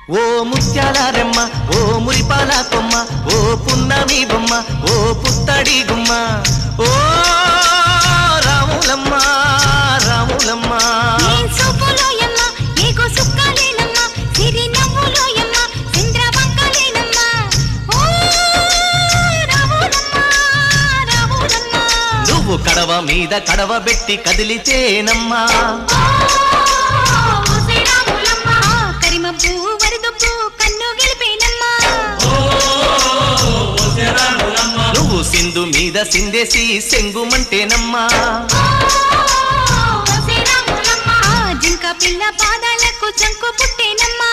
ఓ ముత్యాల రెమ్మ ఓ మురిపాల కొమ్మ ఓ పున్నమి బొమ్మ ఓ పుత్తడి గుమ్మ ఓ రాములమ్మ రాములమ్మ నువ్వు కడవ మీద కడవ పెట్టి కదిలితేనమ్మా నువ్వు సింధు మీద సిందేసి సెంగుమంటేనమ్మా జింక పిల్ల పాదాలకు జంకు పుట్టేనమ్మా